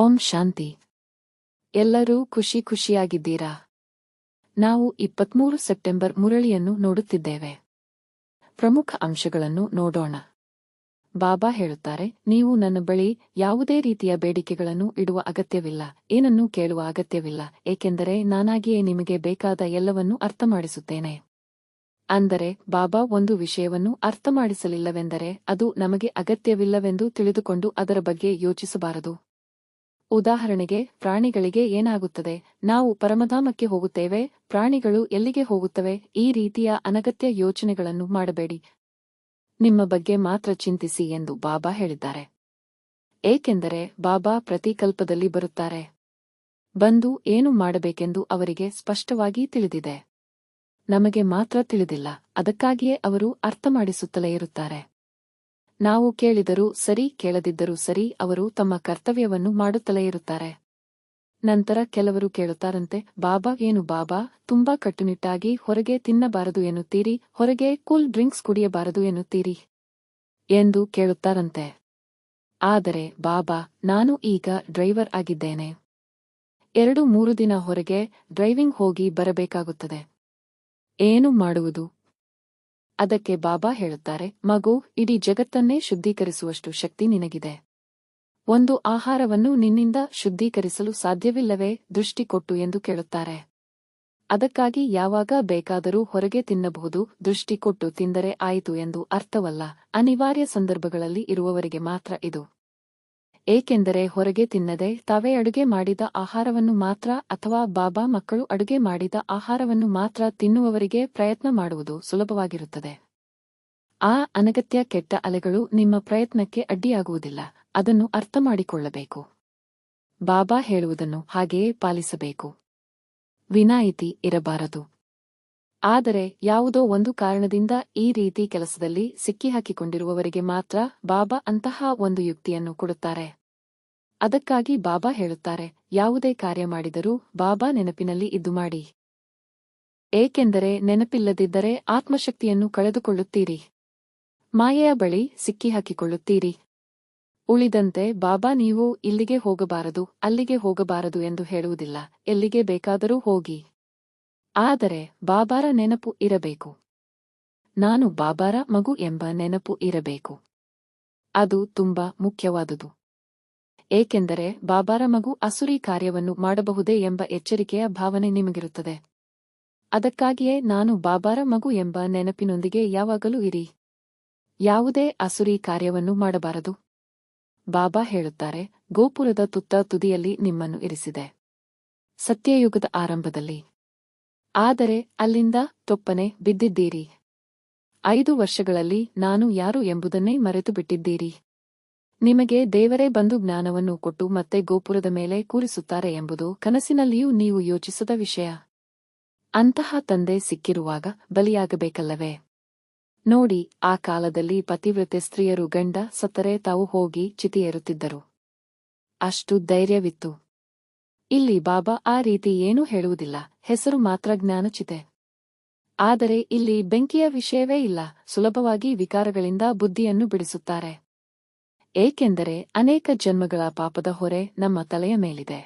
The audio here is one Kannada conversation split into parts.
ಓಂ ಶಾಂತಿ. ಎಲ್ಲರೂ ಖುಷಿಯಾಗಿದ್ದೀರಾ? ನಾವು 23 ಸೆಪ್ಟೆಂಬರ್ ಮುರಳಿಯನ್ನು ನೋಡುತ್ತಿದ್ದೇವೆ. ಪ್ರಮುಖ ಅಂಶಗಳನ್ನು ನೋಡೋಣ. ಬಾಬಾ ಹೇಳುತ್ತಾರೆ, ನೀವು ನನ್ನ ಬಳಿ ಯಾವುದೇ ರೀತಿಯ ಬೇಡಿಕೆಗಳನ್ನು ಇಡುವ ಅಗತ್ಯವಿಲ್ಲ, ಏನನ್ನೂ ಕೇಳುವ ಅಗತ್ಯವಿಲ್ಲ, ಏಕೆಂದರೆ ನಾನಾಗಿಯೇ ನಿಮಗೆ ಬೇಕಾದ ಎಲ್ಲವನ್ನೂ ಅರ್ಥಮಾಡಿಸುತ್ತೇನೆ. ಅಂದರೆ ಬಾಬಾ ಒಂದು ವಿಷಯವನ್ನು ಅರ್ಥಮಾಡಿಸಲಿಲ್ಲವೆಂದರೆ ಅದು ನಮಗೆ ಅಗತ್ಯವಿಲ್ಲವೆಂದು ತಿಳಿದುಕೊಂಡು ಅದರ ಬಗ್ಗೆ ಯೋಚಿಸಬಾರದು. ಉದಾಹರಣೆಗೆ, ಪ್ರಾಣಿಗಳಿಗೆ ಏನಾಗುತ್ತದೆ? ನಾವು ಪರಮಧಾಮಕ್ಕೆ ಹೋಗುತ್ತೇವೆ, ಪ್ರಾಣಿಗಳು ಎಲ್ಲಿಗೆ ಹೋಗುತ್ತವೆ? ಈ ರೀತಿಯ ಅನಗತ್ಯ ಯೋಚನೆಗಳನ್ನು ಮಾಡಬೇಡಿ. ನಿಮ್ಮ ಬಗ್ಗೆ ಮಾತ್ರ ಚಿಂತಿಸಿ ಎಂದು ಬಾಬಾ ಹೇಳಿದ್ದಾರೆ. ಏಕೆಂದರೆ ಬಾಬಾ ಪ್ರತಿ ಕಲ್ಪದಲ್ಲಿ ಬರುತ್ತಾರೆ. ಬಂದು ಏನು ಮಾಡಬೇಕೆಂದು ಅವರಿಗೆ ಸ್ಪಷ್ಟವಾಗಿ ತಿಳಿದಿದೆ. ನಮಗೆ ಮಾತ್ರ ತಿಳಿದಿಲ್ಲ, ಅದಕ್ಕಾಗಿಯೇ ಅವರು ಅರ್ಥಮಾಡಿಸುತ್ತಲೇ ಇರುತ್ತಾರೆ. ನಾವು ಕೇಳಿದರೂ ಸರಿ, ಕೇಳದಿದ್ದರೂ ಸರಿ, ಅವರು ತಮ್ಮ ಕರ್ತವ್ಯವನ್ನು ಮಾಡುತ್ತಲೇ ಇರುತ್ತಾರೆ. ನಂತರ ಕೆಲವರು ಕೇಳುತ್ತಾರಂತೆ, ಬಾಬಾ ಏನು ಬಾಬಾ, ತುಂಬಾ ಕಟ್ಟುನಿಟ್ಟಾಗಿ ಹೊರಗೆ ತಿನ್ನಬಾರದು ಎನ್ನುತ್ತೀರಿ, ಹೊರಗೆ ಕೂಲ್ ಡ್ರಿಂಕ್ಸ್ ಕುಡಿಯಬಾರದು ಎನ್ನುತ್ತೀರಿ ಎಂದು ಕೇಳುತ್ತಾರಂತೆ. ಆದರೆ ಬಾಬಾ, ನಾನು ಈಗ ಡ್ರೈವರ್ ಆಗಿದ್ದೇನೆ. 2-3 ದಿನ ಹೊರಗೆ ಡ್ರೈವಿಂಗ್ ಹೋಗಿ ಬರಬೇಕಾಗುತ್ತದೆ. ಏನು ಮಾಡುವುದು? ಅದಕ್ಕೆ ಬಾಬಾ ಹೇಳುತ್ತಾರೆ, ಮಗು, ಇಡೀ ಜಗತ್ತನ್ನೇ ಶುದ್ಧೀಕರಿಸುವಷ್ಟು ಶಕ್ತಿ ನಿನಗಿದೆ. ಒಂದು ಆಹಾರವನ್ನು ನಿನ್ನಿಂದ ಶುದ್ಧೀಕರಿಸಲು ಸಾಧ್ಯವಿಲ್ಲವೇ? ದೃಷ್ಟಿ ಕೊಟ್ಟು ಎಂದು ಕೇಳುತ್ತಾರೆ. ಅದಕ್ಕಾಗಿ ಯಾವಾಗ ಬೇಕಾದರೂ ಹೊರಗೆ ತಿನ್ನಬಹುದು, ದೃಷ್ಟಿ ಕೊಟ್ಟು ತಿಂದರೆ ಆಯಿತು ಎಂದು ಅರ್ಥವಲ್ಲ. ಅನಿವಾರ್ಯ ಸಂದರ್ಭಗಳಲ್ಲಿ ಇರುವವರಿಗೆ ಮಾತ್ರ ಇದು. ಏಕೆಂದರೆ ಹೊರಗೆ ತಿನ್ನದೆ ತಾವೇ ಅಡುಗೆ ಮಾಡಿದ ಆಹಾರವನ್ನು ಮಾತ್ರ ಅಥವಾ ಬಾಬಾ ಮಕ್ಕಳು ಅಡುಗೆ ಮಾಡಿದ ಆಹಾರವನ್ನು ಮಾತ್ರ ತಿನ್ನುವವರಿಗೆ ಪ್ರಯತ್ನ ಮಾಡುವುದು ಸುಲಭವಾಗಿರುತ್ತದೆ. ಆ ಅನಗತ್ಯ ಕೆಟ್ಟ ಅಲೆಗಳು ನಿಮ್ಮ ಪ್ರಯತ್ನಕ್ಕೆ ಅಡ್ಡಿಯಾಗುವುದಿಲ್ಲ. ಅದನ್ನು ಅರ್ಥಮಾಡಿಕೊಳ್ಳಬೇಕು. ಬಾಬಾ ಹೇಳುವುದನ್ನು ಹಾಗೆಯೇ ಪಾಲಿಸಬೇಕು. ವಿನಾಯಿತಿ ಇರಬಾರದು. ಆದರೆ ಯಾವುದೋ ಒಂದು ಕಾರಣದಿಂದ ಈ ರೀತಿ ಕೆಲಸದಲ್ಲಿ ಸಿಕ್ಕಿಹಾಕಿಕೊಂಡಿರುವವರಿಗೆ ಮಾತ್ರ ಬಾಬಾ ಅಂತಹ ಒಂದು ಯುಕ್ತಿಯನ್ನು ಕೊಡುತ್ತಾರೆ. ಅದಕ್ಕಾಗಿ ಬಾಬಾ ಹೇಳುತ್ತಾರೆ, ಯಾವುದೇ ಕಾರ್ಯ ಮಾಡಿದರೂ ಬಾಬಾ ನೆನಪಿನಲ್ಲಿ ಇದ್ದು ಮಾಡಿ. ಏಕೆಂದರೆ ನೆನಪಿಲ್ಲದಿದ್ದರೆ ಆತ್ಮಶಕ್ತಿಯನ್ನು ಕಳೆದುಕೊಳ್ಳುತ್ತೀರಿ. ಮಾಯೆಯ ಬಳಿ ಸಿಕ್ಕಿಹಾಕಿಕೊಳ್ಳುತ್ತೀರಿ. ಉಳಿದಂತೆ ಬಾಬಾ ನೀವು ಇಲ್ಲಿಗೆ ಹೋಗಬಾರದು, ಅಲ್ಲಿಗೆ ಹೋಗಬಾರದು ಎಂದು ಹೇಳುವುದಿಲ್ಲ, ಎಲ್ಲಿಗೆ ಬೇಕಾದರೂ ಹೋಗಿ. ಆದರೆ ಬಾಬಾರ ನೆನಪು ಇರಬೇಕು. ನಾನು ಬಾಬಾರ ಮಗು ಎಂಬ ನೆನಪು ಇರಬೇಕು. ಅದು ತುಂಬಾ ಮುಖ್ಯವಾದುದು. ಏಕೆಂದರೆ ಬಾಬಾರ ಮಗು ಅಸುರಿ ಕಾರ್ಯವನ್ನು ಮಾಡಬಹುದೇ ಎಂಬ ಎಚ್ಚರಿಕೆಯ ಭಾವನೆ ನಿಮಗಿರುತ್ತದೆ. ಅದಕ್ಕಾಗಿಯೇ ನಾನು ಬಾಬಾರ ಮಗು ಎಂಬ ನೆನಪಿನೊಂದಿಗೆ ಯಾವಾಗಲೂ ಇರಿ. ಯಾವುದೇ ಅಸುರಿ ಕಾರ್ಯವನ್ನು ಮಾಡಬಾರದು. ಬಾಬಾ ಹೇಳುತ್ತಾರೆ, ಗೋಪುರದ ತುದಿಯಲ್ಲಿ ನಿಮ್ಮನ್ನು ಇರಿಸಿದೆ. ಸತ್ಯಯುಗದ ಆರಂಭದಲ್ಲಿ. ಆದರೆ ಅಲ್ಲಿಂದ ತೊಪ್ಪನೆ ಬಿದ್ದಿದ್ದೀರಿ. 5 ವರ್ಷಗಳಲ್ಲಿ ನಾನು ಯಾರು ಎಂಬುದನ್ನೇ ಮರೆತು ಬಿಟ್ಟಿದ್ದೀರಿ. ನಿಮಗೆ ದೇವರೇ ಬಂದು ಜ್ಞಾನವನ್ನು ಕೊಟ್ಟು ಮತ್ತೆ ಗೋಪುರದ ಮೇಲೆ ಕೂರಿಸುತ್ತಾರೆ ಎಂಬುದು ಕನಸಿನಲ್ಲಿಯೂ ನೀವು ಯೋಚಿಸದ ವಿಷಯ. ಅಂತಹ ತಂದೆ ಸಿಕ್ಕಿರುವಾಗ ಬಲಿಯಾಗಬೇಕಲ್ಲವೇ? ನೋಡಿ, ಆ ಕಾಲದಲ್ಲಿ ಪತಿವ್ರತೆ ಸ್ತ್ರೀಯರು ಗಂಡ ಸತ್ತರೆ ತಾವು ಹೋಗಿ ಚಿತೆಯೇರುತ್ತಿದ್ದರು. ಅಷ್ಟು ಧೈರ್ಯವಿತ್ತು. ಇಲ್ಲಿ ಬಾಬಾ ಆ ರೀತಿ ಏನೂ ಹೇಳುವುದಿಲ್ಲ, ಹೆಸರು ಮಾತ್ರ ಜ್ಞಾನಚಿತೆ. ಆದರೆ ಇಲ್ಲಿ ಬೆಂಕಿಯ ವಿಷಯವೇ ಇಲ್ಲ, ಸುಲಭವಾಗಿ ವಿಕಾರಗಳಿಂದ ಬುದ್ಧಿಯನ್ನು ಬಿಡಿಸುತ್ತಾರೆ. ಏಕೆಂದರೆ ಅನೇಕ ಜನ್ಮಗಳ ಪಾಪದ ಹೊರೆ ನಮ್ಮ ತಲೆಯ ಮೇಲಿದೆ.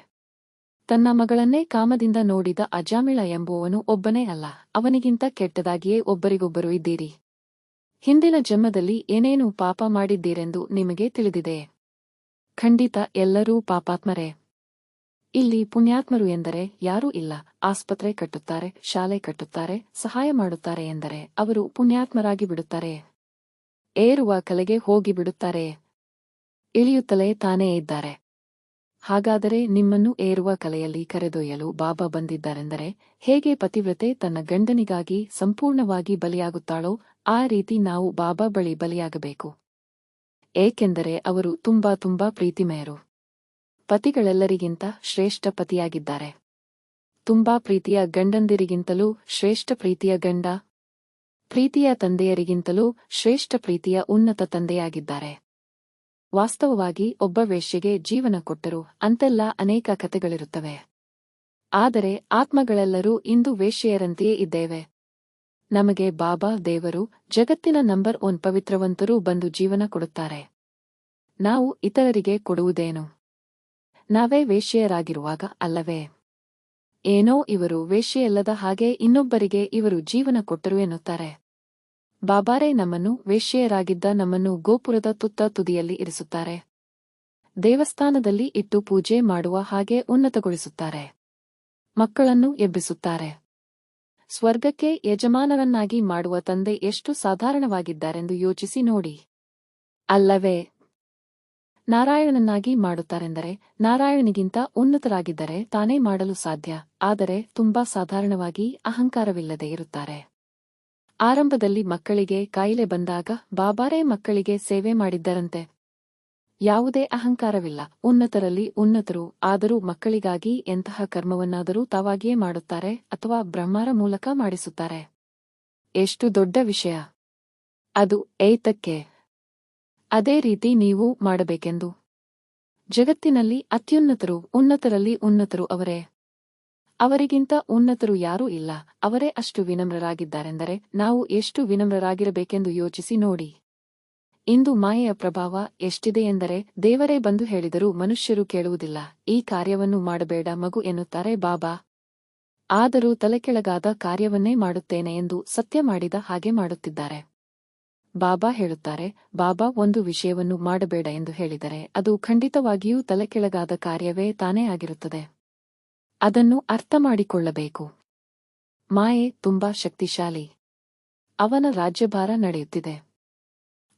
ತನ್ನ ಮಗಳನ್ನೇ ಕಾಮದಿಂದ ನೋಡಿದ ಅಜಾಮಿಳ ಎಂಬುವವನು ಒಬ್ಬನೇ ಅಲ್ಲ, ಅವನಿಗಿಂತ ಕೆಟ್ಟದಾಗಿಯೇ ಒಬ್ಬರಿಗೊಬ್ಬರು ಇದ್ದೀರಿ. ಹಿಂದಿನ ಜನ್ಮದಲ್ಲಿ ಏನೇನು ಪಾಪ ಮಾಡಿದ್ದೀರೆಂದು ನಿಮಗೆ ತಿಳಿದಿದೆ. ಖಂಡಿತ ಎಲ್ಲರೂ ಪಾಪಾತ್ಮರೇ. ಇಲ್ಲಿ ಪುಣ್ಯಾತ್ಮರು ಎಂದರೆ ಯಾರೂ ಇಲ್ಲ. ಆಸ್ಪತ್ರೆ ಕಟ್ಟುತ್ತಾರೆ, ಶಾಲೆ ಕಟ್ಟುತ್ತಾರೆ, ಸಹಾಯ ಮಾಡುತ್ತಾರೆ ಎಂದರೆ ಅವರು ಪುಣ್ಯಾತ್ಮರಾಗಿ ಬಿಡುತ್ತಾರೆ. ಏರುವ ಕಲೆಗೆ ಹೋಗಿ ಬಿಡುತ್ತಾರೆ. ಇಳಿಯುತ್ತಲೇ ತಾನೇ ಇದ್ದಾರೆ. ಹಾಗಾದರೆ ನಿಮ್ಮನ್ನು ಏರುವ ಕಲೆಯಲ್ಲಿ ಕರೆದೊಯ್ಯಲು ಬಾಬಾ ಬಂದಿದ್ದಾರೆಂದರೆ ಹೇಗೆ ಪತಿವ್ರತೆ ತನ್ನ ಗಂಡನಿಗಾಗಿ ಸಂಪೂರ್ಣವಾಗಿ ಬಲಿಯಾಗುತ್ತಾಳೋ ಆ ರೀತಿ ನಾವು ಬಾಬಾ ಬಳಿ ಬಲಿಯಾಗಬೇಕು. ಏಕೆಂದರೆ ಅವರು ತುಂಬಾ ಪ್ರೀತಿಮಯರು. ಪತಿಗಳೆಲ್ಲರಿಗಿಂತ ಶ್ರೇಷ್ಠ ಪತಿಯಾಗಿದ್ದಾರೆ. ತುಂಬಾ ಪ್ರೀತಿಯ ಗಂಡಂದಿರಿಗಿಂತಲೂ ಶ್ರೇಷ್ಠ ಪ್ರೀತಿಯ ಗಂಡ, ಪ್ರೀತಿಯ ತಂದೆಯರಿಗಿಂತಲೂ ಶ್ರೇಷ್ಠ ಪ್ರೀತಿಯ ಉನ್ನತ ತಂದೆಯಾಗಿದ್ದಾರೆ. ವಾಸ್ತವವಾಗಿ ಒಬ್ಬ ವೇಶ್ಯೆಗೆ ಜೀವನ ಕೊಟ್ಟರು ಅಂತೆಲ್ಲ ಅನೇಕ ಕಥೆಗಳಿರುತ್ತವೆ. ಆದರೆ ಆತ್ಮಗಳೆಲ್ಲರೂ ಇಂದು ವೇಶ್ಯೆಯರಂತೆಯೇ ಇದ್ದೇವೆ. ನಮಗೆ ಬಾಬಾ ದೇವರು, ಜಗತ್ತಿನ ನಂಬರ್ 1 ಪವಿತ್ರವಂತರೂ ಬಂದು ಜೀವನ ಕೊಡುತ್ತಾರೆ. ನಾವು ಇತರರಿಗೆ ಕೊಡುವುದೇನು? ನಾವೇ ವೇಶ್ಯೆಯರಾಗಿರುವಾಗ ಅಲ್ಲವೇ? ಏನೋ ಇವರು ವೇಶ್ಯೆಯಲ್ಲದ ಹಾಗೆ ಇನ್ನೊಬ್ಬರಿಗೆ ಇವರು ಜೀವನ ಕೊಟ್ಟರು ಎನ್ನುತ್ತಾರೆ. ಬಾಬಾರೇ ನಮ್ಮನ್ನು ವೇಶ್ಯೆಯರಾಗಿದ್ದ ನಮ್ಮನ್ನು ಗೋಪುರದ ತುತ್ತ ತುದಿಯಲ್ಲಿ ಇರಿಸುತ್ತಾರೆ. ದೇವಸ್ಥಾನದಲ್ಲಿ ಇಟ್ಟು ಪೂಜೆ ಮಾಡುವ ಹಾಗೆ ಉನ್ನತಗೊಳಿಸುತ್ತಾರೆ. ಮಕ್ಕಳನ್ನು ಎಬ್ಬಿಸುತ್ತಾರೆ. ಸ್ವರ್ಗಕ್ಕೆ ಯಜಮಾನರನ್ನಾಗಿ ಮಾಡುವ ತಂದೆ ಎಷ್ಟು ಸಾಧಾರಣವಾಗಿದ್ದಾರೆಂದು ಯೋಚಿಸಿ ನೋಡಿ. ಅಲ್ಲವೇ? ನಾರಾಯಣನನ್ನಾಗಿ ಮಾಡುತ್ತಾರೆಂದರೆ ನಾರಾಯಣನಿಗಿಂತ ಉನ್ನತರಾಗಿದ್ದರೆ ತಾನೇ ಮಾಡಲು ಸಾಧ್ಯ. ಆದರೆ ತುಂಬಾ ಸಾಧಾರಣವಾಗಿ ಅಹಂಕಾರವಿಲ್ಲದೆ ಇರುತ್ತಾರೆ. ಆರಂಭದಲ್ಲಿ ಮಕ್ಕಳಿಗೆ ಕಾಯಿಲೆ ಬಂದಾಗ ಬಾಬಾರೇ ಮಕ್ಕಳಿಗೆ ಸೇವೆ ಮಾಡಿದ್ದರಂತೆ. ಯಾವುದೇ ಅಹಂಕಾರವಿಲ್ಲ. ಉನ್ನತರಲ್ಲಿ ಉನ್ನತರು. ಆದರೂ ಮಕ್ಕಳಿಗಾಗಿ ಎಂತಹ ಕರ್ಮವನ್ನಾದರೂ ತಾವಾಗಿಯೇ ಮಾಡುತ್ತಾರೆ ಅಥವಾ ಬ್ರಹ್ಮರ ಮೂಲಕ ಮಾಡಿಸುತ್ತಾರೆ. ಎಷ್ಟು ದೊಡ್ಡ ವಿಷಯ ಅದು ಏತಕ್ಕೆ? ಅದೇ ರೀತಿ ನೀವು ಮಾಡಬೇಕೆಂದು. ಜಗತ್ತಿನಲ್ಲಿ ಅತ್ಯುನ್ನತರು, ಉನ್ನತರಲ್ಲಿ ಉನ್ನತರು ಅವರೇ. ಅವರಿಗಿಂತ ಉನ್ನತರು ಯಾರೂ ಇಲ್ಲ. ಅವರೇ ಅಷ್ಟು ವಿನಮ್ರರಾಗಿದ್ದಾರೆಂದರೆ ನಾವು ಎಷ್ಟು ವಿನಮ್ರರಾಗಿರಬೇಕೆಂದು ಯೋಚಿಸಿ ನೋಡಿ. ಇಂದು ಮಾಯೆಯ ಪ್ರಭಾವ ಎಷ್ಟಿದೆ ಎಂದರೆ ದೇವರೇ ಬಂದು ಹೇಳಿದರೂ ಮನುಷ್ಯರು ಕೇಳುವುದಿಲ್ಲ. ಈ ಕಾರ್ಯವನ್ನು ಮಾಡಬೇಡ ಮಗು ಎನ್ನುತ್ತಾರೆ ಬಾಬಾ. ಆದರೂ ತಲೆಕೆಳಗಾದ ಕಾರ್ಯವನ್ನೇ ಮಾಡುತ್ತೇನೆ ಎಂದು ಸತ್ಯ ಮಾಡಿದ ಹಾಗೆ ಮಾಡುತ್ತಿದ್ದಾರೆ. ಬಾಬಾ ಹೇಳುತ್ತಾರೆ, ಬಾಬಾ ಒಂದು ವಿಷಯವನ್ನು ಮಾಡಬೇಡ ಎಂದು ಹೇಳಿದರೆ ಅದು ಖಂಡಿತವಾಗಿಯೂ ತಲೆಕೆಳಗಾದ ಕಾರ್ಯವೇ ತಾನೇ ಆಗಿರುತ್ತದೆ. ಅದನ್ನು ಅರ್ಥ ಮಾಡಿಕೊಳ್ಳಬೇಕು. ಮಾಯೆ ತುಂಬಾ ಶಕ್ತಿಶಾಲಿ. ಅವನ ರಾಜ್ಯಭಾರ ನಡೆಯುತ್ತಿದೆ.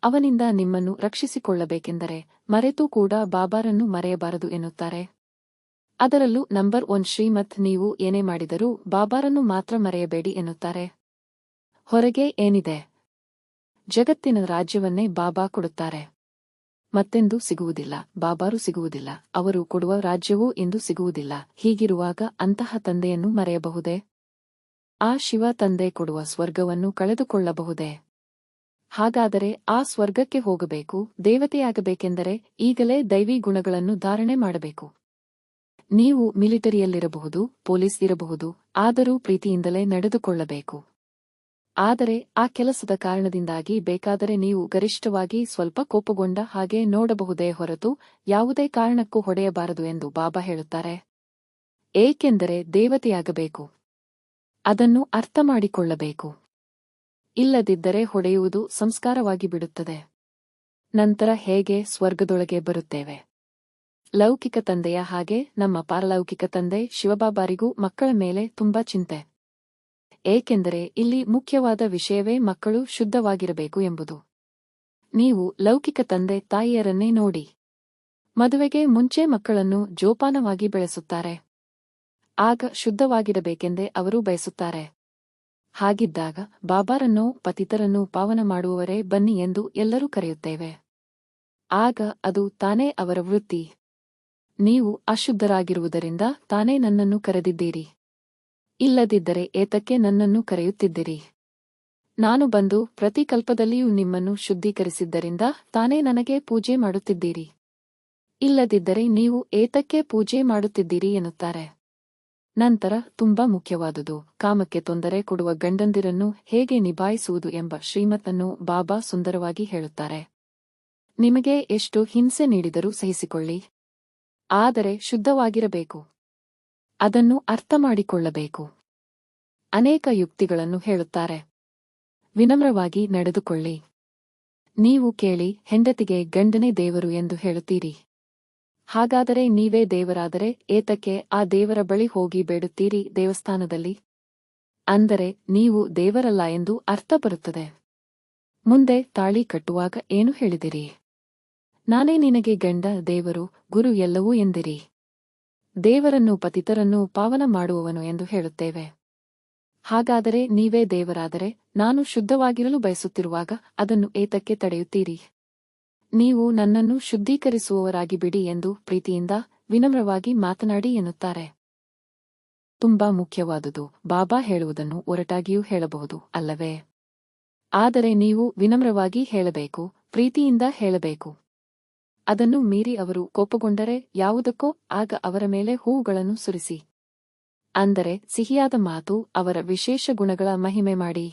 ಅವನಿಂದ ನಿಮ್ಮನ್ನು ರಕ್ಷಿಸಿಕೊಳ್ಳಬೇಕೆಂದರೆ ಮರೆತೂ ಕೂಡ ಬಾಬಾರನ್ನು ಮರೆಯಬಾರದು ಎನ್ನುತ್ತಾರೆ. ಅದರಲ್ಲೂ ನಂಬರ್ 1 ಶ್ರೀಮತ್ ನೀವು ಏನೇ ಮಾಡಿದರೂ ಬಾಬಾರನ್ನು ಮಾತ್ರ ಮರೆಯಬೇಡಿ ಎನ್ನುತ್ತಾರೆ. ಹೊರಗೆ ಏನಿದೆ? ಜಗತ್ತಿನ ರಾಜ್ಯವನ್ನೇ ಬಾಬಾ ಕೊಡುತ್ತಾರೆ. ಮತ್ತೆಂದೂ ಸಿಗುವುದಿಲ್ಲ. ಬಾಬಾರು ಸಿಗುವುದಿಲ್ಲ. ಅವರು ಕೊಡುವ ರಾಜ್ಯವೂ ಎಂದು ಸಿಗುವುದಿಲ್ಲ. ಹೀಗಿರುವಾಗ ಅಂತಹ ತಂದೆಯನ್ನು ಮರೆಯಬಹುದೇ? ಆ ಶಿವ ತಂದೆ ಕೊಡುವ ಸ್ವರ್ಗವನ್ನು ಕಳೆದುಕೊಳ್ಳಬಹುದೇ? ಹಾಗಾದರೆ ಆ ಸ್ವರ್ಗಕ್ಕೆ ಹೋಗಬೇಕು, ದೇವತೆಯಾಗಬೇಕೆಂದರೆ ಈಗಲೇ ದೈವಿ ಗುಣಗಳನ್ನು ಧಾರಣೆ ಮಾಡಬೇಕು. ನೀವು ಮಿಲಿಟರಿಯಲ್ಲಿರಬಹುದು, ಪೊಲೀಸ್ ಇರಬಹುದು, ಆದರೂ ಪ್ರೀತಿಯಿಂದಲೇ ನಡೆದುಕೊಳ್ಳಬೇಕು. ಆದರೆ ಆ ಕೆಲಸದ ಕಾರಣದಿಂದಾಗಿ ಬೇಕಾದರೆ ನೀವು ಗರಿಷ್ಠವಾಗಿ ಸ್ವಲ್ಪ ಕೋಪಗೊಂಡ ಹಾಗೆ ನೋಡಬಹುದೇ ಹೊರತು ಯಾವುದೇ ಕಾರಣಕ್ಕೂ ಹೊಡೆಯಬಾರದು ಎಂದು ಬಾಬಾ ಹೇಳುತ್ತಾರೆ. ಏಕೆಂದರೆ ದೇವತೆಯಾಗಬೇಕು. ಅದನ್ನು ಅರ್ಥ ಮಾಡಿಕೊಳ್ಳಬೇಕು. ಇಲ್ಲದಿದ್ದರೆ ಹೊಡೆಯುವುದು ಸಂಸ್ಕಾರವಾಗಿ ಬಿಡುತ್ತದೆ. ನಂತರ ಹೇಗೆ ಸ್ವರ್ಗದೊಳಗೆ ಬರುತ್ತೇವೆ? ಲೌಕಿಕ ತಂದೆಯ ಹಾಗೆ ನಮ್ಮ ಪಾರಲೌಕಿಕ ತಂದೆ ಶಿವಬಾಬಾರಿಗೂ ಮಕ್ಕಳ ಮೇಲೆ ತುಂಬಾ ಚಿಂತೆ. ಏಕೆಂದರೆ ಇಲ್ಲಿ ಮುಖ್ಯವಾದ ವಿಷಯವೇ ಮಕ್ಕಳು ಶುದ್ಧವಾಗಿರಬೇಕು ಎಂಬುದು. ನೀವು ಲೌಕಿಕ ತಂದೆ ತಾಯಿಯರನ್ನೇ ನೋಡಿ. ಮದುವೆಗೆ ಮುಂಚೆ ಮಕ್ಕಳನ್ನು ಜೋಪಾನವಾಗಿ ಬೆಳೆಸುತ್ತಾರೆ. ಆಗ ಶುದ್ಧವಾಗಿರಬೇಕೆಂದೇ ಅವರು ಬಯಸುತ್ತಾರೆ. ಹಾಗಿದ್ದಾಗ ಬಾಬಾರನ್ನೋ ಪತಿತರನ್ನೂ ಪಾವನ ಮಾಡುವವರೇ ಬನ್ನಿ ಎಂದು ಎಲ್ಲರೂ ಕರೆಯುತ್ತೇವೆ. ಆಗ ಅದು ತಾನೇ ಅವರ ವೃತ್ತಿ. ನೀವು ಅಶುದ್ಧರಾಗಿರುವುದರಿಂದ ತಾನೇ ನನ್ನನ್ನು ಕರೆದಿದ್ದೀರಿ. ಇಲ್ಲದಿದ್ದರೆ ಏತಕ್ಕೆ ನನ್ನನ್ನು ಕರೆಯುತ್ತಿದ್ದಿರಿ? ನಾನು ಬಂದು ಪ್ರತಿ ಕಲ್ಪದಲ್ಲಿಯೂ ನಿಮ್ಮನ್ನು ಶುದ್ಧೀಕರಿಸಿದ್ದರಿಂದ ತಾನೇ ನನಗೆ ಪೂಜೆ ಮಾಡುತ್ತಿದ್ದೀರಿ. ಇಲ್ಲದಿದ್ದರೆ ನೀವು ಏತಕ್ಕೆ ಪೂಜೆ ಮಾಡುತ್ತಿದ್ದೀರಿ ಎನ್ನುತ್ತಾರೆ. ನಂತರ ತುಂಬಾ ಮುಖ್ಯವಾದುದು ಕಾಮಕ್ಕೆ ತೊಂದರೆ ಕೊಡುವ ಗಂಡಂದಿರನ್ನು ಹೇಗೆ ನಿಭಾಯಿಸುವುದು ಎಂಬ ಶ್ರೀಮತನ್ನು ಬಾಬಾ ಸುಂದರವಾಗಿ ಹೇಳುತ್ತಾರೆ. ನಿಮಗೆ ಎಷ್ಟು ಹಿಂಸೆ ನೀಡಿದರೂ ಸಹಿಸಿಕೊಳ್ಳಿ. ಆದರೆ ಶುದ್ಧವಾಗಿರಬೇಕು. ಅದನ್ನು ಅರ್ಥ ಮಾಡಿಕೊಳ್ಳಬೇಕು. ಅನೇಕ ಯುಕ್ತಿಗಳನ್ನು ಹೇಳುತ್ತಾರೆ. ವಿನಮ್ರವಾಗಿ ನಡೆದುಕೊಳ್ಳಿ. ನೀವು ಕೇಳಿ, ಹೆಂಡತಿಗೆ ಗಂಡನೇ ದೇವರು ಎಂದು ಹೇಳುತ್ತೀರಿ. ಹಾಗಾದರೆ ನೀವೇ ದೇವರಾದರೆ ಏತಕ್ಕೆ ಆ ದೇವರ ಬಳಿ ಹೋಗಿ ಬೇಡುತ್ತೀರಿ ದೇವಸ್ಥಾನದಲ್ಲಿ? ಅಂದರೆ ನೀವು ದೇವರಲ್ಲ ಎಂದು ಅರ್ಥ ಬರುತ್ತದೆ. ಮುಂದೆ ತಾಳಿ ಕಟ್ಟುವಾಗ ಏನು ಹೇಳಿದಿರಿ? ನಾನೇ ನಿನಗೆ ಗಂಡ, ದೇವರು, ಗುರು ಎಲ್ಲವೂ ಎಂದಿರಿ. ದೇವರನ್ನು ಪತಿತರನ್ನು ಪಾವನ ಮಾಡುವವನು ಎಂದು ಹೇಳುತ್ತೇವೆ. ಹಾಗಾದರೆ ನೀವೇ ದೇವರಾದರೆ ನಾನು ಶುದ್ಧವಾಗಿರಲು ಬಯಸುತ್ತಿರುವಾಗ ಅದನ್ನು ಏತಕ್ಕೆ ತಡೆಯುತ್ತೀರಿ? ನೀವು ನನ್ನನ್ನು ಶುದ್ಧೀಕರಿಸುವವರಾಗಿ ಬಿಡಿ ಎಂದು ಪ್ರೀತಿಯಿಂದ ವಿನಮ್ರವಾಗಿ ಮಾತನಾಡಿ ಎನ್ನುತ್ತಾರೆ. ತುಂಬಾ ಮುಖ್ಯವಾದುದು. ಬಾಬಾ ಹೇಳುವುದನ್ನು ಒರಟಾಗಿಯೂ ಹೇಳಬಹುದು ಅಲ್ಲವೇ? ಆದರೆ ನೀವು ವಿನಮ್ರವಾಗಿ ಹೇಳಬೇಕು, ಪ್ರೀತಿಯಿಂದ ಹೇಳಬೇಕು. ಅದನ್ನು ಮೀರಿ ಅವರು ಕೋಪಗೊಂಡರೆ ಯಾವುದಕ್ಕೋ ಆಗ ಅವರ ಮೇಲೆ ಹೂವುಗಳನ್ನು ಸುರಿಸಿ. ಅಂದರೆ ಸಿಹಿಯಾದ ಮಾತು, ಅವರ ವಿಶೇಷ ಗುಣಗಳ ಮಹಿಮೆ ಮಾಡಿ.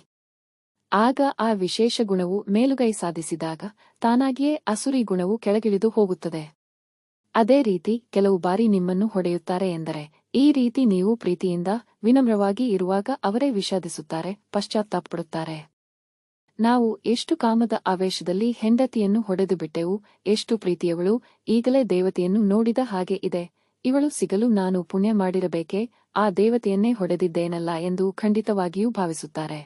ಆಗ ಆ ವಿಶೇಷ ಗುಣವು ಮೇಲುಗೈ ಸಾಧಿಸಿದಾಗ ತಾನಾಗಿಯೇ ಅಸುರಿ ಗುಣವು ಕೆಳಗಿಳಿದು ಹೋಗುತ್ತದೆ. ಅದೇ ರೀತಿ ಕೆಲವು ಬಾರಿ ನಿಮ್ಮನ್ನು ಹೊಡೆಯುತ್ತಾರೆ ಎಂದರೆ ಈ ರೀತಿ ನೀವು ಪ್ರೀತಿಯಿಂದ ವಿನಮ್ರವಾಗಿ ಇರುವಾಗ ಅವರೇ ವಿಷಾದಿಸುತ್ತಾರೆ, ಪಶ್ಚಾತ್ತಾಪಪಡುತ್ತಾರೆ. ನಾವು ಎಷ್ಟು ಕಾಮದ ಆವೇಶದಲ್ಲಿ ಹೆಂಡತಿಯನ್ನು ಹೊಡೆದು ಬಿಟ್ಟೆವು, ಎಷ್ಟು ಪ್ರೀತಿಯವಳು, ಈಗಲೇ ದೇವತೆಯನ್ನು ನೋಡಿದ ಹಾಗೆ ಇದೆ, ಇವಳು ಸಿಗಲು ನಾನು ಪುಣ್ಯ ಮಾಡಿರಬೇಕೆ, ಆ ದೇವತೆಯನ್ನೇ ಹೊಡೆದಿದ್ದೇನಲ್ಲ ಎಂದು ಖಂಡಿತವಾಗಿಯೂ ಭಾವಿಸುತ್ತಾರೆ.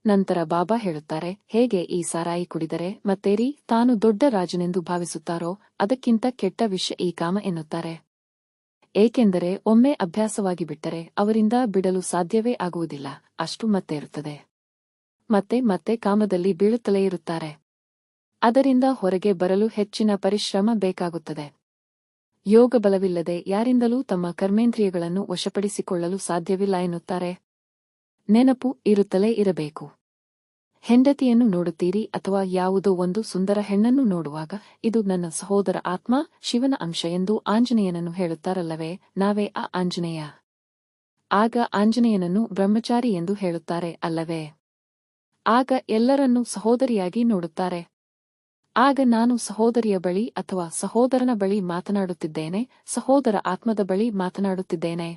ನಂತರ ಬಾಬಾ ಹೇಳುತ್ತಾರೆ, ಹೇಗೆ ಈ ಸಾರಾಯಿ ಕುಡಿದರೆ ಮತ್ತೇರಿ ತಾನು ದೊಡ್ಡ ರಾಜನೆಂದು ಭಾವಿಸುತ್ತಾರೋ ಅದಕ್ಕಿಂತ ಕೆಟ್ಟ ವಿಷ ಈ ಕಾಮ ಎನ್ನುತ್ತಾರೆ. ಏಕೆಂದರೆ ಒಮ್ಮೆ ಅಭ್ಯಾಸವಾಗಿ ಬಿಟ್ಟರೆ ಅವರಿಂದ ಬಿಡಲು ಸಾಧ್ಯವೇ ಆಗುವುದಿಲ್ಲ, ಅಷ್ಟು ಮತ್ತೆ ಇರುತ್ತದೆ. ಮತ್ತೆ ಮತ್ತೆ ಕಾಮದಲ್ಲಿ ಬೀಳುತ್ತಲೇ ಇರುತ್ತಾರೆ. ಅದರಿಂದ ಹೊರಗೆ ಬರಲು ಹೆಚ್ಚಿನ ಪರಿಶ್ರಮ ಬೇಕಾಗುತ್ತದೆ. ಯೋಗ ಬಲವಿಲ್ಲದೆ ಯಾರಿಂದಲೂ ತಮ್ಮ ಕರ್ಮೇಂದ್ರಿಯಗಳನ್ನು ವಶಪಡಿಸಿಕೊಳ್ಳಲು ಸಾಧ್ಯವಿಲ್ಲ ಎನ್ನುತ್ತಾರೆ. ನೆನಪು ಇರುತ್ತಲೇ ಇರಬೇಕು. ಹೆಂಡತಿಯನ್ನು ನೋಡುತ್ತೀರಿ ಅಥವಾ ಯಾವುದೋ ಒಂದು ಸುಂದರ ಹೆಣ್ಣನ್ನು ನೋಡುವಾಗ ಇದು ನನ್ನ ಸಹೋದರ ಆತ್ಮ, ಶಿವನ ಅಂಶ ಎಂದು ಆಂಜನೇಯನನ್ನು ಹೇಳುತ್ತಾರಲ್ಲವೇ, ನಾವೇ ಆ ಆಂಜನೇಯ. ಆಗ ಆಂಜನೇಯನನ್ನು ಬ್ರಹ್ಮಚಾರಿ ಎಂದು ಹೇಳುತ್ತಾರೆ ಅಲ್ಲವೇ. ಆಗ ಎಲ್ಲರನ್ನೂ ಸಹೋದರಿಯಾಗಿ ನೋಡುತ್ತಾರೆ. ಆಗ ನಾನು ಸಹೋದರಿಯ ಬಳಿ ಅಥವಾ ಸಹೋದರನ ಬಳಿ ಮಾತನಾಡುತ್ತಿದ್ದೇನೆ, ಸಹೋದರ ಆತ್ಮದ ಬಳಿ ಮಾತನಾಡುತ್ತಿದ್ದೇನೆ.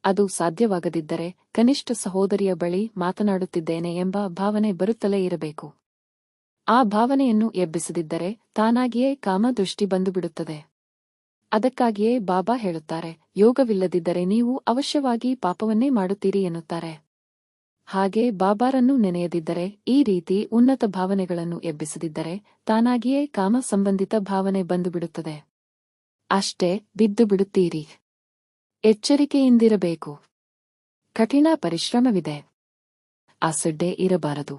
ಅದು ಸಾಧ್ಯವಾಗದಿದ್ದರೆ ಕನಿಷ್ಠ ಸಹೋದರಿಯ ಬಳಿ ಮಾತನಾಡುತ್ತಿದ್ದೇನೆ ಎಂಬ ಭಾವನೆ ಬರುತ್ತಲೇ ಇರಬೇಕು. ಆ ಭಾವನೆಯನ್ನು ಎಬ್ಬಿಸದಿದ್ದರೆ ತಾನಾಗಿಯೇ ಕಾಮ ದೃಷ್ಟಿ ಬಂದುಬಿಡುತ್ತದೆ. ಅದಕ್ಕಾಗಿಯೇ ಬಾಬಾ ಹೇಳುತ್ತಾರೆ, ಯೋಗವಿಲ್ಲದಿದ್ದರೆ ನೀವು ಅವಶ್ಯವಾಗಿ ಪಾಪವನ್ನೇ ಮಾಡುತ್ತೀರಿ ಎನ್ನುತ್ತಾರೆ. ಹಾಗೆ ಬಾಬಾರನ್ನು ನೆನೆಯದಿದ್ದರೆ, ಈ ರೀತಿ ಉನ್ನತ ಭಾವನೆಗಳನ್ನು ಎಬ್ಬಿಸದಿದ್ದರೆ ತಾನಾಗಿಯೇ ಕಾಮ ಸಂಬಂಧಿತ ಭಾವನೆ ಬಂದುಬಿಡುತ್ತದೆ. ಅಷ್ಟೇ, ಬಿದ್ದು ಬಿಡುತ್ತೀರಿ. ಎಚ್ಚರಿಕೆಯಿಂದಿರಬೇಕು. ಕಠಿಣ ಪರಿಶ್ರಮವಿದೆ. ಅಸಡ್ಡೆ ಇರಬಾರದು.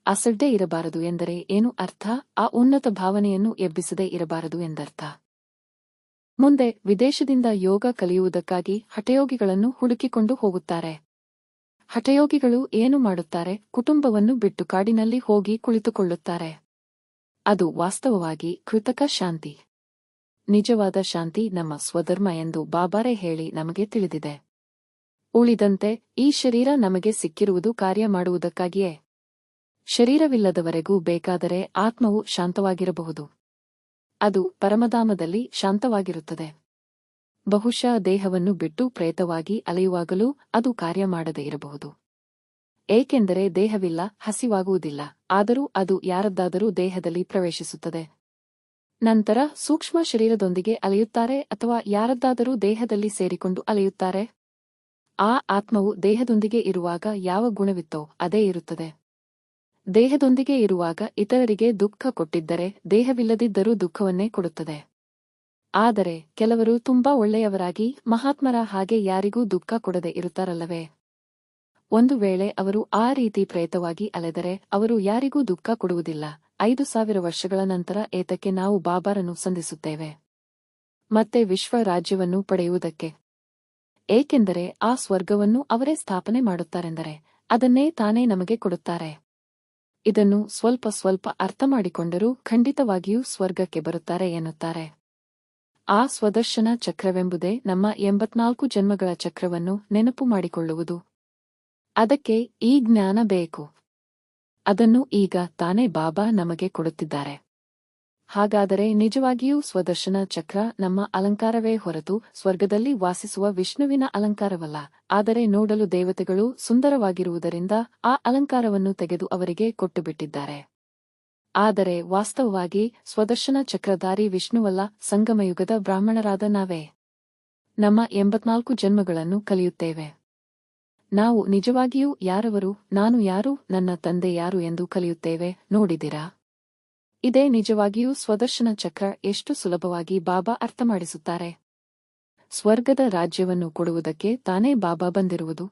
ಅಸಡ್ಡೆ ಇರಬಾರದು ಎಂದರೆ ಏನು ಅರ್ಥ? ಆ ಉನ್ನತ ಭಾವನೆಯನ್ನು ಎಬ್ಬಿಸದೇ ಇರಬಾರದು ಎಂದರ್ಥ. ಮುಂದೆ ವಿದೇಶದಿಂದ ಯೋಗ ಕಲಿಯುವುದಕ್ಕಾಗಿ ಹಠಯೋಗಿಗಳನ್ನು ಹುಡುಕಿಕೊಂಡು ಹೋಗುತ್ತಾರೆ. ಹಠಯೋಗಿಗಳು ಏನು ಮಾಡುತ್ತಾರೆ? ಕುಟುಂಬವನ್ನು ಬಿಟ್ಟು ಕಾಡಿನಲ್ಲಿ ಹೋಗಿ ಕುಳಿತುಕೊಳ್ಳುತ್ತಾರೆ. ಅದು ವಾಸ್ತವವಾಗಿ ಕೃತಕ ಶಾಂತಿ. ನಿಜವಾದ ಶಾಂತಿ ನಮ್ಮ ಸ್ವಧರ್ಮ ಎಂದು ಬಾಬಾರೇ ಹೇಳಿ ನಮಗೆ ತಿಳಿದಿದೆ. ಉಳಿದಂತೆ ಈ ಶರೀರ ನಮಗೆ ಸಿಕ್ಕಿರುವುದು ಕಾರ್ಯ ಮಾಡುವುದಕ್ಕಾಗಿಯೇ. ಶರೀರವಿಲ್ಲದವರೆಗೂ ಬೇಕಾದರೆ ಆತ್ಮವು ಶಾಂತವಾಗಿರಬಹುದು. ಅದು ಪರಮಧಾಮದಲ್ಲಿ ಶಾಂತವಾಗಿರುತ್ತದೆ. ಬಹುಶಃ ದೇಹವನ್ನು ಬಿಟ್ಟು ಪ್ರೇತವಾಗಿ ಅಲೆಯುವಾಗಲೂ ಅದು ಕಾರ್ಯ ಮಾಡದೇ ಇರಬಹುದು. ಏಕೆಂದರೆ ದೇಹವಿಲ್ಲ, ಹಸಿವಾಗುವುದಿಲ್ಲ, ಆದರೂ ಅದು ಯಾರದ್ದಾದರೂ ದೇಹದಲ್ಲಿ ಪ್ರವೇಶಿಸುತ್ತದೆ. ನಂತರ ಸೂಕ್ಷ್ಮ ಶರೀರದೊಂದಿಗೆ ಅಲೆಯುತ್ತಾರೆ ಅಥವಾ ಯಾರದ್ದಾದರೂ ದೇಹದಲ್ಲಿ ಸೇರಿಕೊಂಡು ಅಲೆಯುತ್ತಾರೆ. ಆ ಆತ್ಮವು ದೇಹದೊಂದಿಗೆ ಇರುವಾಗ ಯಾವ ಗುಣವಿತ್ತೋ ಅದೇ ಇರುತ್ತದೆ. ದೇಹದೊಂದಿಗೆ ಇರುವಾಗ ಇತರರಿಗೆ ದುಃಖ ಕೊಟ್ಟಿದ್ದರೆ ದೇಹವಿಲ್ಲದಿದ್ದರೂ ದುಃಖವನ್ನೇ ಕೊಡುತ್ತದೆ. ಆದರೆ ಕೆಲವರು ತುಂಬಾ ಒಳ್ಳೆಯವರಾಗಿ ಮಹಾತ್ಮರ ಹಾಗೆ ಯಾರಿಗೂ ದುಃಖ ಕೊಡದೆ ಇರುತ್ತಾರಲ್ಲವೇ. ಒಂದು ವೇಳೆ ಅವರು ಆ ರೀತಿ ಪ್ರೇತವಾಗಿ ಅಲೆದರೆ ಅವರು ಯಾರಿಗೂ ದುಃಖ ಕೊಡುವುದಿಲ್ಲ. 5000 ವರ್ಷಗಳ ನಂತರ ಏತಕ್ಕೆ ನಾವು ಬಾಬಾರನ್ನು ಸಂಧಿಸುತ್ತೇವೆ? ಮತ್ತೆ ವಿಶ್ವ ರಾಜ್ಯವನ್ನು ಪಡೆಯುವುದಕ್ಕೆ. ಏಕೆಂದರೆ ಆ ಸ್ವರ್ಗವನ್ನು ಅವರೇ ಸ್ಥಾಪನೆ ಮಾಡುತ್ತಾರೆಂದರೆ ಅದನ್ನೇ ತಾನೇ ನಮಗೆ ಕೊಡುತ್ತಾರೆ. ಇದನ್ನು ಸ್ವಲ್ಪ ಸ್ವಲ್ಪ ಅರ್ಥ ಮಾಡಿಕೊಂಡರೂ ಖಂಡಿತವಾಗಿಯೂ ಸ್ವರ್ಗಕ್ಕೆ ಬರುತ್ತಾರೆ ಎನ್ನುತ್ತಾರೆ. ಆ ಸ್ವದರ್ಶನ ಚಕ್ರವೆಂಬುದೇ ನಮ್ಮ 84 ಜನ್ಮಗಳ ಚಕ್ರವನ್ನು ನೆನಪು ಮಾಡಿಕೊಳ್ಳುವುದು. ಅದಕ್ಕೆ ಈ ಜ್ಞಾನ ಬೇಕು. ಅದನ್ನು ಈಗ ತಾನೇ ಬಾಬಾ ನಮಗೆ ಕೊಡುತ್ತಿದ್ದಾರೆ. ಹಾಗಾದರೆ ನಿಜವಾಗಿಯೂ ಸ್ವದರ್ಶನ ಚಕ್ರ ನಮ್ಮ ಅಲಂಕಾರವೇ ಹೊರತು ಸ್ವರ್ಗದಲ್ಲಿ ವಾಸಿಸುವ ವಿಷ್ಣುವಿನ ಅಲಂಕಾರವಲ್ಲ. ಆದರೆ ನೋಡಲು ದೇವತೆಗಳು ಸುಂದರವಾಗಿರುವುದರಿಂದ ಆ ಅಲಂಕಾರವನ್ನು ತೆಗೆದು ಅವರಿಗೆ ಕೊಟ್ಟುಬಿಟ್ಟಿದ್ದಾರೆ. ಆದರೆ ವಾಸ್ತವವಾಗಿ ಸ್ವದರ್ಶನ ಚಕ್ರಧಾರಿ ವಿಷ್ಣುವಲ್ಲ, ಸಂಗಮಯುಗದ ಬ್ರಾಹ್ಮಣರಾದ ನಾವೇ. ನಮ್ಮ 84 ಜನ್ಮಗಳನ್ನು ಕಲಿಯುತ್ತೇವೆ. ನಾವು ನಿಜವಾಗಿಯೂ ಯಾರವರು, ನಾನು ಯಾರು, ನನ್ನ ತಂದೆ ಯಾರು ಎಂದು ಕಲಿಯುತ್ತೇವೆ. ನೋಡಿದಿರಾ? ಇದೇ ನಿಜವಾಗಿಯೂ ಸ್ವದರ್ಶನ ಚಕ್ರ. ಎಷ್ಟು ಸುಲಭವಾಗಿ ಬಾಬಾ ಅರ್ಥಮಾಡಿಸುತ್ತಾರೆ. ಸ್ವರ್ಗದ ರಾಜ್ಯವನ್ನು ಕೊಡುವುದಕ್ಕೆ ತಾನೇ ಬಾಬಾ ಬಂದಿರುವುದು.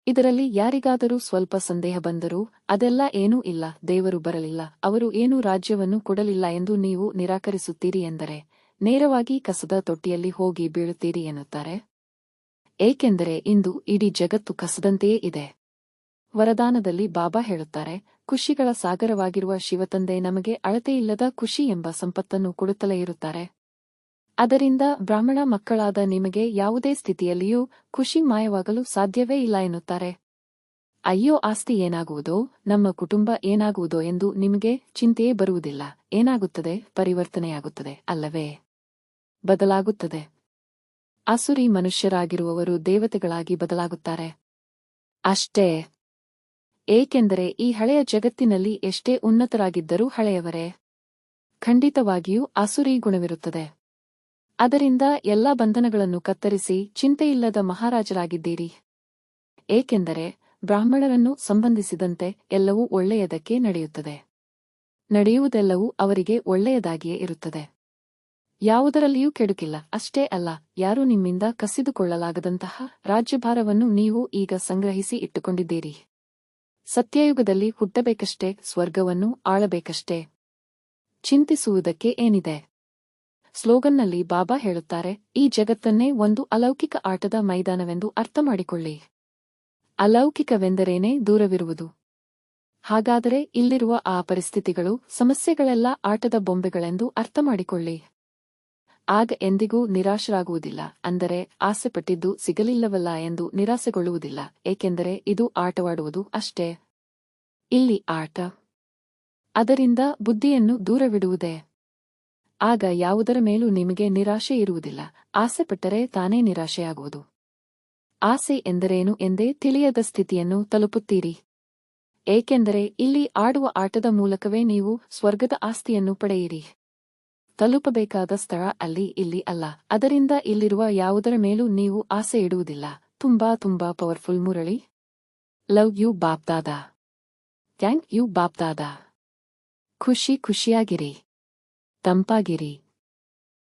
ಇದರಲ್ಲಿ ಯಾರಿಗಾದರೂ ಸ್ವಲ್ಪ ಸಂದೇಹ ಬಂದರೂ ಅದೆಲ್ಲ ಏನೂ ಇಲ್ಲ, ದೇವರು ಬರಲಿಲ್ಲ, ಅವರು ಏನೂ ರಾಜ್ಯವನ್ನು ಕೊಡಲಿಲ್ಲ ಎಂದು ನೀವು ನಿರಾಕರಿಸುತ್ತೀರಿ ಎಂದರೆ ನೇರವಾಗಿ ಕಸದ ತೊಟ್ಟಿಯಲ್ಲಿ ಹೋಗಿ ಬೀಳುತ್ತೀರಿ ಎನ್ನುತ್ತಾರೆ. ಏಕೆಂದರೆ ಇಂದು ಇಡೀ ಜಗತ್ತು ಕಸದಂತೆಯೇ ಇದೆ. ವರದಾನದಲ್ಲಿ ಬಾಬಾ ಹೇಳುತ್ತಾರೆ, ಖುಷಿಗಳ ಸಾಗರವಾಗಿರುವ ಶಿವತಂದೆ ನಮಗೆ ಅಳತೆಯಿಲ್ಲದ ಖುಷಿ ಎಂಬ ಸಂಪತ್ತನ್ನು ಕೊಡುತ್ತಲೇ ಇರುತ್ತಾರೆ. ಅದರಿಂದ ಬ್ರಾಹ್ಮಣ ಮಕ್ಕಳಾದ ನಿಮಗೆ ಯಾವುದೇ ಸ್ಥಿತಿಯಲ್ಲಿಯೂ ಖುಷಿ ಮಾಯವಾಗಲು ಸಾಧ್ಯವೇ ಇಲ್ಲ ಎನ್ನುತ್ತಾರೆ. ಅಯ್ಯೋ, ಆಸ್ತಿ ಏನಾಗುವುದೋ, ನಮ್ಮ ಕುಟುಂಬ ಏನಾಗುವುದೋ ಎಂದು ನಿಮಗೆ ಚಿಂತೆಯೇ ಬರುವುದಿಲ್ಲ. ಏನಾಗುತ್ತದೆ? ಪರಿವರ್ತನೆಯಾಗುತ್ತದೆ ಅಲ್ಲವೇ? ಬದಲಾಗುತ್ತದೆ. ಆಸುರಿ ಮನುಷ್ಯರಾಗಿರುವವರು ದೇವತೆಗಳಾಗಿ ಬದಲಾಗುತ್ತಾರೆ. ಅಷ್ಟೇ. ಏಕೆಂದರೆ ಈ ಹಳೆಯ ಜಗತ್ತಿನಲ್ಲಿ ಎಷ್ಟೇ ಉನ್ನತರಾಗಿದ್ದರೂ ಹಳೆಯವರೇ. ಖಂಡಿತವಾಗಿಯೂ ಆಸುರಿ ಗುಣವಿರುತ್ತದೆ. ಅದರಿಂದ ಎಲ್ಲಾ ಬಂಧನಗಳನ್ನು ಕತ್ತರಿಸಿ ಚಿಂತೆಯಿಲ್ಲದ ಮಹಾರಾಜರಾಗಿದ್ದೀರಿ. ಏಕೆಂದರೆ ಬ್ರಾಹ್ಮಣರನ್ನು ಸಂಬಂಧಿಸಿದಂತೆ ಎಲ್ಲವೂ ಒಳ್ಳೆಯದಕ್ಕೆ ನಡೆಯುತ್ತದೆ. ನಡೆಯುವುದೆಲ್ಲವೂ ಅವರಿಗೆ ಒಳ್ಳೆಯದಾಗಿಯೇ ಇರುತ್ತದೆ. ಯಾವುದರಲ್ಲಿಯೂ ಕೆಡುಕಿಲ್ಲ. ಅಷ್ಟೇ ಅಲ್ಲ, ಯಾರೂ ನಿಮ್ಮಿಂದ ಕಸಿದುಕೊಳ್ಳಲಾಗದಂತಹ ರಾಜ್ಯಭಾರವನ್ನು ನೀವು ಈಗ ಸಂಗ್ರಹಿಸಿ ಇಟ್ಟುಕೊಂಡಿದ್ದೀರಿ. ಸತ್ಯಯುಗದಲ್ಲಿ ಹುಟ್ಟಬೇಕಷ್ಟೇ, ಸ್ವರ್ಗವನ್ನು ಆಳಬೇಕಷ್ಟೇ. ಚಿಂತಿಸುವುದಕ್ಕೆ ಏನಿದೆ? ಸ್ಲೋಗನ್ನಲ್ಲಿ ಬಾಬಾ ಹೇಳುತ್ತಾರೆ, ಈ ಜಗತ್ತನ್ನೇ ಒಂದು ಅಲೌಕಿಕ ಆಟದ ಮೈದಾನವೆಂದು ಅರ್ಥಮಾಡಿಕೊಳ್ಳಿ. ಅಲೌಕಿಕವೆಂದರೇನೇ ದೂರವಿರುವುದು. ಹಾಗಾದರೆ ಇಲ್ಲಿರುವ ಆ ಪರಿಸ್ಥಿತಿಗಳು, ಸಮಸ್ಯೆಗಳೆಲ್ಲ ಆಟದ ಬೊಂಬೆಗಳೆಂದು ಅರ್ಥಮಾಡಿಕೊಳ್ಳಿ. ಆಗ ಎಂದಿಗೂ ನಿರಾಶರಾಗುವುದಿಲ್ಲ. ಅಂದರೆ ಆಸೆಪಟ್ಟಿದ್ದು ಸಿಗಲಿಲ್ಲವಲ್ಲ ಎಂದು ನಿರಾಸೆಗೊಳ್ಳುವುದಿಲ್ಲ. ಏಕೆಂದರೆ ಇದು ಆಟವಾಡುವುದು ಅಷ್ಟೇ. ಇಲ್ಲಿ ಆಟ. ಅದರಿಂದ ಬುದ್ಧಿಯನ್ನು ದೂರವಿಡುವುದೇ. ಆಗ ಯಾವುದರ ಮೇಲೂ ನಿಮಗೆ ನಿರಾಶೆ ಇರುವುದಿಲ್ಲ. ಆಸೆಪಟ್ಟರೆ ತಾನೇ ನಿರಾಶೆಯಾಗುವುದು. ಆಸೆ ಎಂದರೇನು ಎಂದೇ ತಿಳಿಯದ ಸ್ಥಿತಿಯನ್ನು ತಲುಪುತ್ತೀರಿ. ಏಕೆಂದರೆ ಇಲ್ಲಿ ಆಡುವ ಆಟದ ಮೂಲಕವೇ ನೀವು ಸ್ವರ್ಗದ ಆಸ್ತಿಯನ್ನು ಪಡೆಯಿರಿ. ತಲುಪಬೇಕಾದ ಸ್ಥಳ ಅಲ್ಲಿ ಇಲ್ಲಿ ಅಲ್ಲ. ಅದರಿಂದ ಇಲ್ಲಿರುವ ಯಾವುದರ ಮೇಲೂ ನೀವು ಆಸೆ ಇಡುವುದಿಲ್ಲ. ತುಂಬಾ ತುಂಬಾ powerful murli. Love you BapDada. Thank you BapDada. ಖುಷಿಯಾಗಿರಿ. ತಂಪಾಗಿರಿ.